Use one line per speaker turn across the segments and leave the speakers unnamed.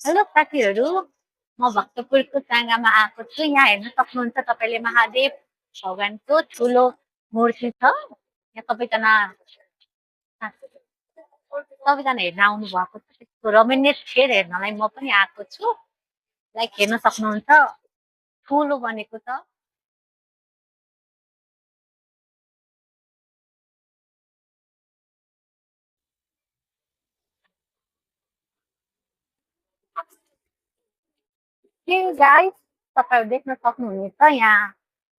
Hello साथीहरू, म भक्तपुरको साङ्गामा आएको छु। यहाँ हेर्न सक्नुहुन्छ तपाईँले महादेव भगवानको ठुलो मूर्ति छ। यहाँ सबैजना हेर्न आउनु भएको छ। त्यसको रमणीय छेड हेर्नलाई म पनि आएको छु। लाइक हेर्न सक्नुहुन्छ ठुलो बनेको छ। हे गाइस, तपाईँहरू देख्न सक्नुहुनेछ यहाँ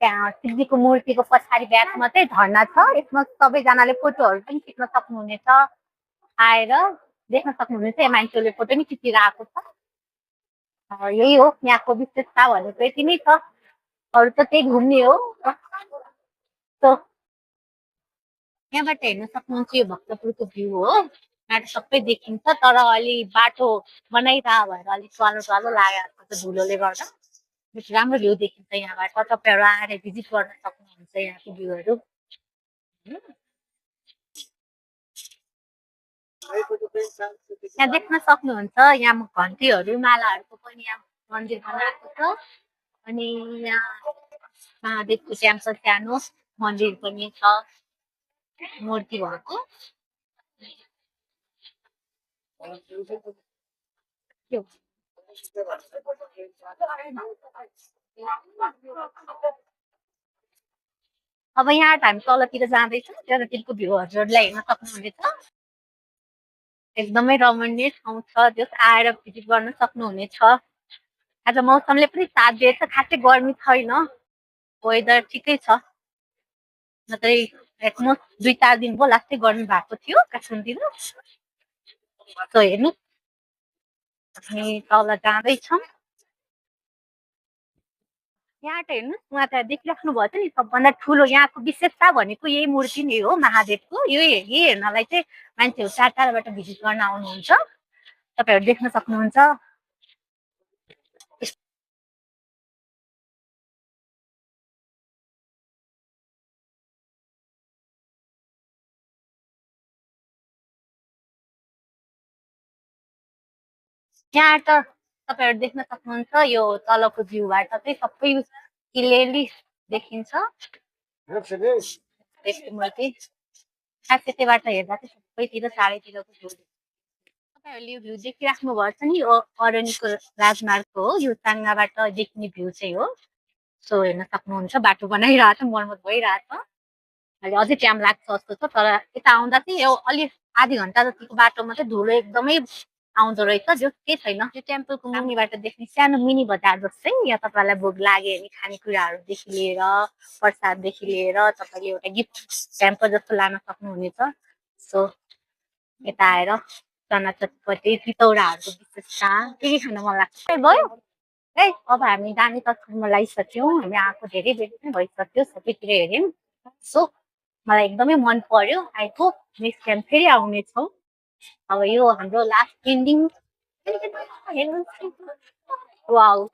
त्यहाँ शिवजीको मूर्तिको पछाडि ब्याकमा चाहिँ झरना छ। यसमा सबैजनाले फोटोहरू पनि खिच्न सक्नुहुनेछ। आएर देख्न सक्नुहुनेछ यहाँ मान्छेले फोटो नि खिचिरहेको छ। यही हो यहाँको विशेषता भनेको यति नै छ। अरू त त्यही घुम्ने हो। So, यहाँबाट हेर्न सक्नुहुन्छ यो भक्तपुरको भ्यू हो। यहाँ सबै देखिन्छ तर अलि बाटो बनाइरह भएर अलिक स्वालो स्वालो लागेको छ धुलोले गर्दा। राम्रो भ्यू देखिन्छ यहाँबाट। तपाईँहरू आएर भिजिट गर्न सक्नुहुन्छ यहाँको भ्यूहरू। यहाँ देख्न सक्नुहुन्छ यहाँ घन्टीहरू मालाहरूको पनि यहाँ मन्दिर बनाएको छ। अनि यहाँ महादेवको टेम्पल सानो मन्दिर पनि छ मूर्ति भएको। अब यहाँ हामी तलतिर जाँदैछौँ। त्यतातिरको भ्यू हजुरलाई हेर्न सक्नुहुनेछ। एकदमै रमणीय ठाउँ छ। त्यस आएर भिजिट गर्न सक्नुहुनेछ। आज मौसमले पनि साथ दिएछ, खासै गर्मी छैन, वेदर ठिकै छ। नत्रै एटमोस्ट 2-4 दिन भयो लास्टै गर्मी भएको थियो काठमाडौँतिर। हेर्नु हामी तल जाँदैछौँ। यहाँ त हेर्नुहोस् उहाँ त देखिराख्नु भएको छ नि सबभन्दा ठुलो यहाँको विशेषता भनेको यही मूर्ति नै हो महादेवको। यही हेर्नलाई चाहिँ मान्छेहरू टाढाबाट भिजिट गर्न आउनुहुन्छ। तपाईँहरू देख्न सक्नुहुन्छ। यहाँ त तपाईँहरू देख्न सक्नुहुन्छ यो तलको भ्यूबाट चाहिँ सबै क्लियरली देखिन्छ मूर्ति। त्यहाँबाट हेर्दा चाहिँ सबैतिर चारैतिरको भ्यू। तपाईँहरूले यो भ्यू देखिराख्नु भएको छ नि यो अरण्यको राजमार्गको हो। यो साङ्गाबाट देखिने भ्यू चाहिँ हो। सो हेर्न सक्नुहुन्छ बाटो बनाइरहेछ, मर्मत भइरहेछ। अहिले अझै टाइम लाग्छ जस्तो छ तर यता आउँदा चाहिँ यो अलि आधी घन्टा जतिको बाटोमा चाहिँ धुलो एकदमै आउँदो रहेछ। जो केही छैन। यो टेम्पलको मुनिबाट देख्ने सानो मिनी बजार जस्तै यहाँ तपाईँलाई भोग लाग्यो भने खानेकुराहरूदेखि लिएर प्रसाददेखि लिएर तपाईँले एउटा गिफ्ट टेम्पल जस्तो लान सक्नुहुनेछ। सो यता आएर चना चटपटी तितौराहरूको विशेषता के खान मन लाग्छ भयो। है अब हामी जाने तर्फमा लगाइसक्यौँ। हामी आएको धेरै बेर नै भइसक्यो, सबैतिर हेऱ्यौँ। सो मलाई एकदमै मन पर्यो। आई होप नेक्स्ट टाइम फेरि आउनेछौँ। अब यो हाम्रो लास्ट एन्डिङ। वाउ